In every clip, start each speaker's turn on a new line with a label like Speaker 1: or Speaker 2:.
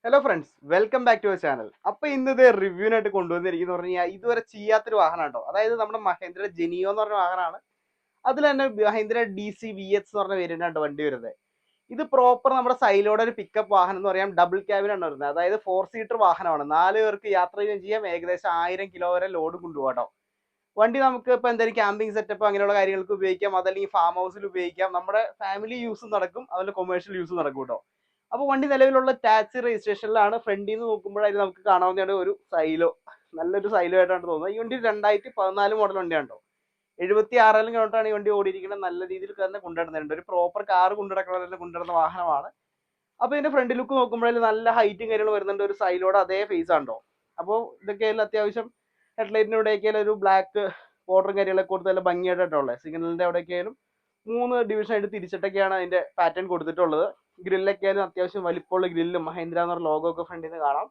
Speaker 1: Hello friends, welcome back to our channel. അപ്പൊ ഇന്ന് ഇത് റിവ്യൂവിനായിട്ട് കൊണ്ടുവന്നിരിക്കുന്ന പറഞ്ഞാൽ ഇതുവരെ ചെയ്യാത്തൊരു വാഹനം കേട്ടോ. അതായത് നമ്മുടെ മഹേന്ദ്ര ജെനിയോ എന്ന് പറഞ്ഞ വാഹനമാണ്. അതിൽ തന്നെ മഹേന്ദ്ര DC-VX എന്ന് പറഞ്ഞ വേരിയന്റാണ് വണ്ടി വരുന്നത്. ഇത് പ്രോപ്പർ നമ്മുടെ സൈലോടെ ഒരു പിക്കപ്പ് വാഹനം എന്ന് പറയാം. ഡബിൾ ക്യാബിനാണ് വരുന്നത്. അതായത് 4 സീറ്റർ വാഹനമാണ്. 4 പേർക്ക് യാത്ര ചെയ്യാം. ഏകദേശം 1000 കിലോ വരെ ലോഡ് കൊണ്ടുപോകാം. വണ്ടി നമുക്ക് ഇപ്പൊ എന്തായാലും ക്യാമ്പിംഗ് സെറ്റപ്പ് അങ്ങനെയുള്ള കാര്യങ്ങൾക്ക് ഉപയോഗിക്കാം. അതല്ലെങ്കിൽ ഫാം ഹൗസിൽ ഉപയോഗിക്കാം. നമ്മുടെ ഫാമിലി യൂസും നടക്കും, അതുപോലെ കൊമേഴ്ഷ്യൽ യൂസും നടക്കും കേട്ടോ. അപ്പൊ വണ്ടി നിലവിലുള്ള ടാക്സി രജിസ്ട്രേഷനിലാണ്. ഫ്രണ്ടിൽ നിന്ന് നോക്കുമ്പോഴായി നമുക്ക് കാണാവുന്നതാണ് ഒരു സൈലോ. നല്ലൊരു സൈലോ ആയിട്ടാണ് തോന്നുന്നത്. ഈ വണ്ടി 2014 മോഡൽ വണ്ടിയാണ് കേട്ടോ. 76,000 കിലോമീറ്ററാണ് ഈ വണ്ടി ഓടിയിരിക്കുന്നത്. നല്ല രീതിയിൽ തന്നെ കൊണ്ടുവരുന്നുണ്ട്. ഒരു പ്രോപ്പർ കാർ കൊണ്ടുനടക്കുന്ന വാഹനമാണ്. അപ്പൊ ഇതിന്റെ ഫ്രണ്ട് ലുക്ക് നോക്കുമ്പോഴേ നല്ല ഹൈറ്റും കാര്യങ്ങളും വരുന്നുണ്ട്. ഒരു സൈലോടെ അതേ ഫേസ് ആണോ. അപ്പോൾ ഇതൊക്കെ അത്യാവശ്യം ഹെഡ്ലൈറ്റിന്റെ ഇവിടെയൊക്കെയാലും ഒരു ബ്ലാക്ക് ബോർഡറും കാര്യങ്ങളൊക്കെ കൊടുത്ത് നല്ല ഭംഗിയായിട്ടുള്ളത്. സിഗ്നലിന്റെ അവിടെയൊക്കെയാലും 3 ഡിവിഷൻ ആയിട്ട് തിരിച്ചിട്ടൊക്കെയാണ് അതിന്റെ പാറ്റേൺ കൊടുത്തിട്ടുള്ളത്. ഗ്രില്ലൊക്കെയാലും അത്യാവശ്യം വലിപ്പമുള്ള ഗ്രില്ലും മഹേന്ദ്ര എന്ന ലോഗോ ഒക്കെ ഫ്രണ്ടിൽ നിന്ന് കാണാം.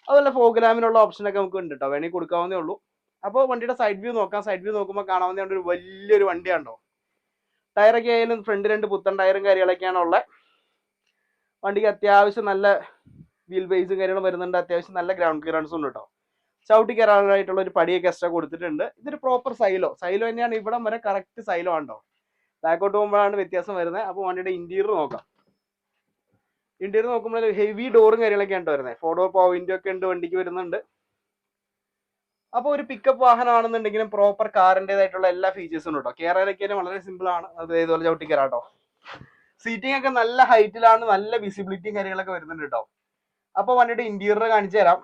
Speaker 1: അതുപോലെ ഫോഗ് ലാമ്പിനുള്ള ഓപ്ഷനൊക്കെ നമുക്ക് ഉണ്ട് കേട്ടോ. വേണമെങ്കിൽ കൊടുക്കാവുന്നേ ഉള്ളൂ. അപ്പോൾ വണ്ടിയുടെ സൈഡ് വ്യൂ നോക്കാം. സൈഡ് വ്യൂ നോക്കുമ്പോൾ കാണാവുന്ന ഒരു വലിയൊരു വണ്ടിയാണോ. ടയറൊക്കെ ആയാലും ഫ്രണ്ട് 2 പുത്തൻ ടയറും കാര്യങ്ങളൊക്കെയാണ് ഉള്ളത്. വണ്ടിക്ക് അത്യാവശ്യം നല്ല വീൽ ബേസും കാര്യങ്ങളും വരുന്നുണ്ട്. അത്യാവശ്യം നല്ല ഗ്രൗണ്ട് ക്ലിയറൻസും ഉണ്ട് കേട്ടോ. ചവിട്ടി കയറാനായിട്ടുള്ള ഒരു പടിയൊക്കെ എക്സ്ട്രാ കൊടുത്തിട്ടുണ്ട്. ഇതൊരു പ്രോപ്പർ സൈലോ തന്നെയാണ്. ഇവിടം വരെ കറക്റ്റ് സൈലോ ആണോ. ബാക്കോട്ട് പോകുമ്പോഴാണ് വ്യത്യാസം വരുന്നത്. അപ്പോൾ വണ്ടിയുടെ ഇന്റീരിയർ നോക്കാം. ഇന്റീരിയർ നോക്കുമ്പോൾ ഹെവി ഡോറും കാര്യങ്ങളൊക്കെയാണ് വരുന്നത്. 4 ഡോർ പവർ വിൻഡോ ഒക്കെ ഉണ്ട് വണ്ടിക്ക് വരുന്നുണ്ട്. അപ്പോൾ ഒരു പിക്കപ്പ് വാഹനമാണെന്നുണ്ടെങ്കിലും പ്രോപ്പർ കാറിൻ്റെതായിട്ടുള്ള എല്ലാ ഫീച്ചേഴ്സും ഉണ്ട് കേട്ടോ. കയറാനൊക്കെ വളരെ സിമ്പിൾ ആണ്. അത് ഇതുപോലെ ചവിട്ടി കയറാട്ടോ. സീറ്റിംഗ് ഒക്കെ നല്ല ഹൈറ്റിലാണ്. നല്ല വിസിബിലിറ്റിയും കാര്യങ്ങളൊക്കെ വരുന്നുണ്ട് കേട്ടോ. അപ്പോൾ വണ്ടിയുടെ ഇന്റീരിയർ കാണിച്ചു തരാം.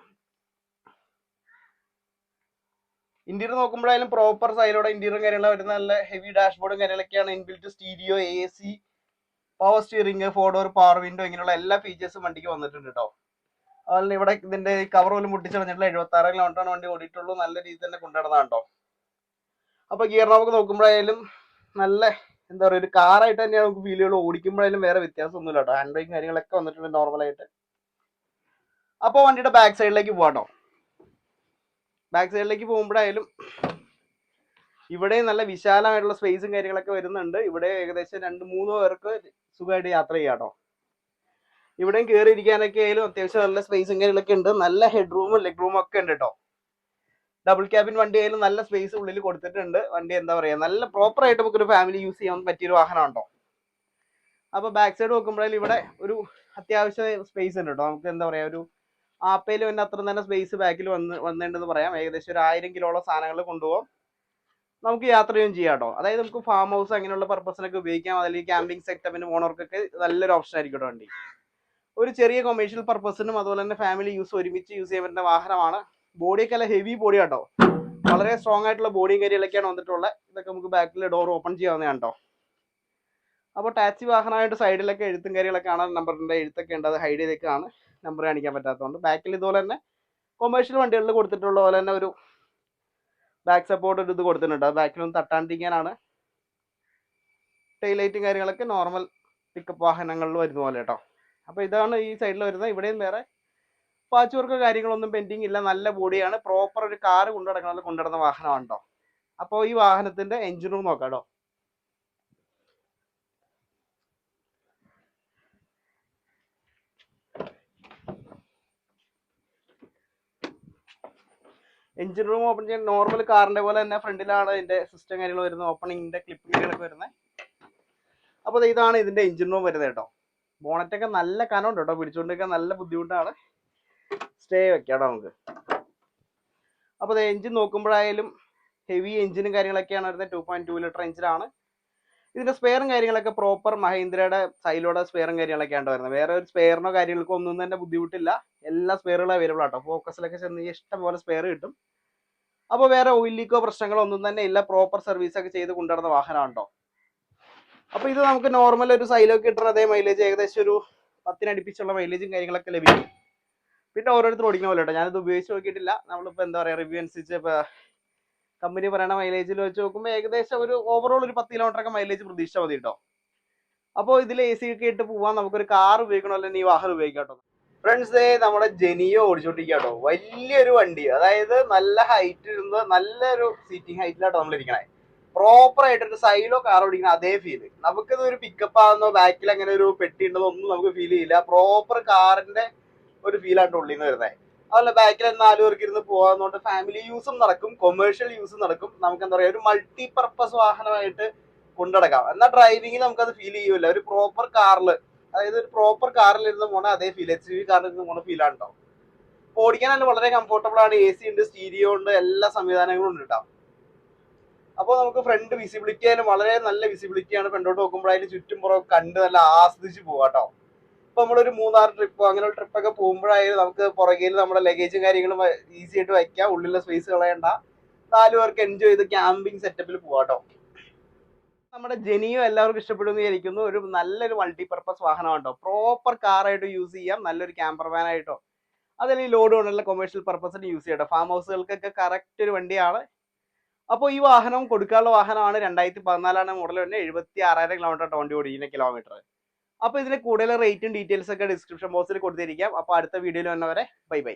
Speaker 1: ഇന്റീരിയർ നോക്കുമ്പോഴായാലും പ്രോപ്പർ സൈലോടെ ഇന്റീരിയറും കാര്യങ്ങളും വരുന്ന നല്ല ഹെവി ഡാഷ്ബോർഡും കാര്യങ്ങളൊക്കെയാണ്. Inbuilt stereo, AC, power steering, 4 door power window ഇങ്ങനെയുള്ള എല്ലാ ഫീച്ചേഴ്സും വണ്ടിക്ക് വന്നിട്ടുണ്ട് കേട്ടോ. അതുപോലെ ഇവിടെ ഇതിന്റെ കവർ പോലും മുട്ടിച്ചടഞ്ഞിട്ടുള്ള 76 കിലോമീറ്ററാണ് വണ്ടി ഓടിയിട്ടുള്ളൂ. നല്ല രീതിയിൽ തന്നെ കൊണ്ടുനടന്നതാണ് കേട്ടോ. അപ്പൊ ഗിയർ നമുക്ക് നോക്കുമ്പോഴായാലും നല്ല എന്താ പറയുക, ഒരു കാറായിട്ട് തന്നെയാണ് നമുക്ക് ഫീൽ ചെയ്യുള്ളൂ. ഓടിക്കുമ്പോഴായാലും വേറെ വ്യത്യാസമൊന്നുമില്ല കേട്ടോ. ഹാൻഡ് ബ്രേക്കും കാര്യങ്ങളൊക്കെ വന്നിട്ടുണ്ട് നോർമലായിട്ട്. അപ്പോൾ വണ്ടിയുടെ ബാക്ക് സൈഡിലേക്ക് പോകാട്ടോ. ബാക്ക് സൈഡിലേക്ക് പോകുമ്പോഴായാലും ഇവിടെ നല്ല വിശാലമായിട്ടുള്ള സ്പേസും കാര്യങ്ങളൊക്കെ വരുന്നുണ്ട്. ഇവിടെ ഏകദേശം 2-3 പേർക്ക് സുഖമായിട്ട് യാത്ര ചെയ്യാട്ടോ. ഇവിടെയും കയറി ഇരിക്കാനൊക്കെ ആയാലും അത്യാവശ്യം നല്ല സ്പേസും കാര്യങ്ങളൊക്കെ ഉണ്ട്. നല്ല ഹെഡ് റൂമും ലെഗ് റൂമും ഒക്കെ ഉണ്ട് കേട്ടോ. ഡബിൾ ക്യാബിൻ വണ്ടി ആയാലും നല്ല സ്പേസ് ഉള്ളിൽ കൊടുത്തിട്ടുണ്ട്. വണ്ടി എന്താ പറയാ, നല്ല പ്രോപ്പർ ആയിട്ട് നമുക്കൊരു ഫാമിലി യൂസ് ചെയ്യാൻ പറ്റിയൊരു വാഹനമാണ് കേട്ടോ. അപ്പൊ ബാക്ക് സൈഡ് നോക്കുമ്പോഴേ ഇവിടെ ഒരു അത്യാവശ്യം സ്പേസ് ഉണ്ട് കേട്ടോ. നമുക്ക് എന്താ പറയാ, ഒരു ആപ്പയിൽ തന്നെ അത്ര തന്നെ സ്പേസ് ബാക്കിൽ വന്നിട്ടുണ്ടെന്ന് പറയാം. ഏകദേശം ഒരു 1000 കിലോളം സാധനങ്ങൾ കൊണ്ടുപോകാം. നമുക്ക് യാത്ര ചെയ്യുകയും ചെയ്യാം കേട്ടോ. അതായത് നമുക്ക് ഫാം ഹൗസ് അങ്ങനെയുള്ള പർപ്പസിനൊക്കെ ഉപയോഗിക്കാം. അല്ലെങ്കിൽ ക്യാമ്പിംഗ് സെറ്റപ്പിന് പോണവർക്കൊക്കെ നല്ലൊരു ഓപ്ഷൻ ആയിരിക്കും വണ്ടി. ഒരു ചെറിയ കൊമേഴ്ഷ്യൽ പർപ്പസിനും അതുപോലെ തന്നെ ഫാമിലി ഒരുമിച്ച് യൂസ് ചെയ്യാൻ പറ്റുന്ന വാഹനമാണ്. ബോഡിയൊക്കെ അല്ല ഹെവി ബോഡി കേട്ടോ. വളരെ സ്ട്രോങ് ആയിട്ടുള്ള ബോഡിയും കാര്യങ്ങളൊക്കെയാണ് വന്നിട്ടുള്ളത്. ഇതൊക്കെ നമുക്ക് ബാക്കിൽ ഡോർ ഓപ്പൺ ചെയ്യാവുന്നതാണ് കേട്ടോ. അപ്പോൾ ടാക്സി വാഹനമായിട്ട് സൈഡിലൊക്കെ എഴുത്തും കാര്യങ്ങളൊക്കെ ആണ്. നമ്പറിന്റെ എഴുത്തൊക്കെ ഉണ്ട്. അത് ഹൈഡ് ചെയ്തേക്കാണ്, നമ്പർ കാണിക്കാൻ പറ്റാത്തതുകൊണ്ട്. ബാക്കിൽ ഇതുപോലെ തന്നെ കൊമേഴ്ഷ്യൽ വണ്ടികളിൽ കൊടുത്തിട്ടുള്ള പോലെ തന്നെ ഒരു ബാക്ക് സപ്പോർട്ട് ഒരു ഇത് കൊടുത്തിട്ടുണ്ട്. ബാക്കിലൊന്നും തട്ടാണ്ടിരിക്കാനാണ്. ടൈലൈറ്റും കാര്യങ്ങളൊക്കെ നോർമൽ പിക്കപ്പ് വാഹനങ്ങളിൽ വരുന്ന പോലെ കേട്ടോ. അപ്പോൾ ഇതാണ് ഈ സൈഡിൽ വരുന്നത്. ഇവിടെയും വേറെ പാച്ച് വർക്കോ കാര്യങ്ങളൊന്നും പെൻഡിങ് ഇല്ല. നല്ല ബോഡിയാണ്. പ്രോപ്പർ ഒരു കാർ കൊണ്ടുനടക്കുന്ന വാഹനമാണ് കേട്ടോ. അപ്പോൾ ഈ വാഹനത്തിന്റെ എഞ്ചിൻ റൂം നോക്കാം കേട്ടോ. എഞ്ചിൻ റൂം ഓപ്പൺ ചെയ്യാൻ നോർമൽ കാറിന്റെ പോലെ തന്നെ ഫ്രണ്ടിലാണ് ഇതിന്റെ സിസ്റ്റം കാര്യങ്ങൾ വരുന്നത്. ഓപ്പണിങ്ങിന്റെ ക്ലിപ്പ് കാര്യങ്ങളൊക്കെ വരുന്നത്. അപ്പോൾ ഇതാണ് ഇതിന്റെ എഞ്ചിൻ റൂം വരുന്നത് കേട്ടോ. ബോണറ്റൊക്കെ നല്ല കനമുണ്ട് കേട്ടോ. പിടിച്ചുകൊണ്ടിരിക്കാൻ നല്ല ബുദ്ധിമുട്ടാണ്. സ്റ്റേ വെക്കാം നമുക്ക്. അപ്പോൾ എഞ്ചിൻ നോക്കുമ്പോഴായാലും ഹെവി എഞ്ചിനും കാര്യങ്ങളൊക്കെയാണ് വരുന്നത്. 2.2 ലിറ്റർ എഞ്ചിനാണ്. ഇതിന്റെ സ്പെയറും കാര്യങ്ങളൊക്കെ പ്രോപ്പർ മഹീന്ദ്രയുടെ സൈലോടെ സ്പെയറും കാര്യങ്ങളൊക്കെയാണ് വരുന്നത്. വേറെ ഒരു സ്പെയറിനോ കാര്യങ്ങൾക്കോ ഒന്നും തന്നെ ബുദ്ധിമുട്ടില്ല. എല്ലാ സ്പെയറുകളും അവൈലബിൾ ആട്ടോ. ഫോക്കസിലൊക്കെ ചെന്ന് ഇഷ്ടം പോലെ സ്പെയർ കിട്ടും. അപ്പോൾ വേറെ ഓയിൽ ലീക്കോ പ്രശ്നങ്ങളോ ഒന്നും തന്നെ ഇല്ല. പ്രോപ്പർ സർവീസ് ഒക്കെ ചെയ്ത് കൊണ്ടുവരുന്ന വാഹനമാണ് കേട്ടോ. അപ്പോൾ ഇത് നമുക്ക് നോർമൽ ഒരു സൈലോ കിട്ടുന്ന അതേ മൈലേജ്, ഏകദേശം ഒരു 10 അടുപ്പിച്ചുള്ള മൈലേജും കാര്യങ്ങളൊക്കെ ലഭിക്കും. പിന്നെ ഓരോരുത്തർ ഓടിക്കുന്ന പോലെ കേട്ടോ. ഞാനിത് ഉപയോഗിച്ച് നോക്കിയിട്ടില്ല. നമ്മളിപ്പോൾ എന്താ പറയുക, റിവ്യൂ അനുസരിച്ച് ഇപ്പോൾ കമ്പനി പറയുന്ന മൈലേജിൽ വെച്ച് നോക്കുമ്പോൾ ഏകദേശം ഒരു ഓവറോൾ ഒരു 10 കിലോമീറ്ററൊക്കെ മൈലേജ് പ്രതീക്ഷിച്ചാൽ മതി കേട്ടോ. അപ്പോൾ ഇതിൽ AC ഒക്കെ ഇട്ട് പോവാൻ നമുക്കൊരു കാർ ഉപയോഗിക്കണോ അല്ലെങ്കിൽ ഈ വാഹനം ഉപയോഗിക്കാം കേട്ടോ. ഫ്രണ്ട്സ്, നമ്മുടെ ജെനിയോ ഓടിച്ചോണ്ടിരിക്കുക കേട്ടോ. വലിയൊരു വണ്ടി, അതായത് നല്ല ഹൈറ്റ് ഇരുന്ന് നല്ലൊരു സീറ്റിംഗ് ഹൈറ്റിലാട്ടോ നമ്മൾ ഇരിക്കണേ. പ്രോപ്പർ ആയിട്ടൊരു സൈലോ കാർ ഓടിക്കുന്ന അതേ ഫീല്. നമുക്കിത് ഒരു പിക്കപ്പ് ആകുന്നോ ബാക്കിൽ അങ്ങനെ ഒരു പെട്ടി ഉണ്ടോ ഒന്നും നമുക്ക് ഫീൽ ചെയ്യില്ല. പ്രോപ്പർ കാറിന്റെ ഒരു ഫീലാണ് ഉള്ളിൽ നിന്ന് വരുന്നത്. അതുപോലെ ബാക്കിൽ 4 പേർക്ക് ഇരുന്ന് പോകാന്നുകൊണ്ട് ഫാമിലി യൂസും നടക്കും, കൊമേഴ്ഷ്യൽ യൂസും നടക്കും. നമുക്ക് എന്താ പറയുക, ഒരു മൾട്ടി പർപ്പസ് വാഹനമായിട്ട് കൊണ്ടുനടക്കാം. എന്നാൽ ഡ്രൈവിംഗിൽ നമുക്കത് ഫീൽ ചെയ്യൂല. ഒരു പ്രോപ്പർ കാറിൽ, അതായത് ഒരു പ്രോപ്പർ കാറിൽ ഇരുന്ന് പോണ അതേ ഫീൽ, SUV കാറിൽ ഇരുന്ന് പോണ ഫീലാണ് ഉണ്ടാവും. ഓടിക്കാൻ തന്നെ വളരെ കംഫർട്ടബിൾ ആണ്. AC ഉണ്ട്, സ്റ്റീരിയോ ഉണ്ട്, എല്ലാ സംവിധാനങ്ങളും ഉണ്ട് കേട്ടോ. അപ്പോൾ നമുക്ക് ഫ്രണ്ട് വിസിബിലിറ്റി ആയാലും വളരെ നല്ല വിസിബിലിറ്റിയാണ്. ഫ്രണ്ടോട്ട് നോക്കുമ്പോഴായാലും ചുറ്റും പുറം കണ്ട് നല്ല ആസ്വദിച്ച് പോകാം കേട്ടോ. ഇപ്പൊ നമ്മളൊരു മൂന്നാർ ട്രിപ്പോ അങ്ങനെയുള്ള ട്രിപ്പൊക്കെ പോകുമ്പോഴായാലും നമുക്ക് പുറകിൽ നമ്മുടെ ലഗേജും കാര്യങ്ങളും ഈസി ആയിട്ട് വയ്ക്കാം. ഉള്ളിലെ സ്പേസ് കളയണ്ട. 4 പേർക്ക് എൻജോയ് ചെയ്ത് ക്യാമ്പിംഗ് സെറ്റപ്പിൽ പോകാം കേട്ടോ. നമ്മുടെ ജെനിയോ എല്ലാവർക്കും ഇഷ്ടപ്പെടുമെന്ന് വിചാരിക്കുന്നു. ഒരു നല്ലൊരു മൾട്ടിപർപ്പസ് വാഹനമാണ് കേട്ടോ. പ്രോപ്പർ കാറായിട്ട് യൂസ് ചെയ്യാം, നല്ലൊരു ക്യാമ്പർ വാൻ ആയിട്ടോ, അതല്ലെങ്കിൽ ലോഡ് കൊണ്ടുള്ള കൊമേഴ്ഷ്യൽ പർപ്പസിന് യൂസ് ചെയ്യാം കേട്ടോ. ഫാം ഹൗസുകൾക്കൊക്കെ കറക്റ്റ് ഒരു വണ്ടിയാണ്. അപ്പോൾ ഈ വാഹനം കൊടുക്കാനുള്ള വാഹനമാണ്. 2014 മോഡൽ തന്നെ. 76,000 കിലോമീറ്റർ വണ്ടി ഓടിക്കുന്ന കിലോമീറ്റർ. അപ്പോൾ ഇതിന് കൂടുതൽ റേറ്റും ഡീറ്റെയിൽസ് ഒക്കെ ഡിസ്ക്രിപ്ഷൻ ബോക്സിൽ കൊടുത്തിരിക്കാം. അപ്പോൾ അടുത്ത വീഡിയോയിൽ വന്നവരെ ബൈ ബൈ.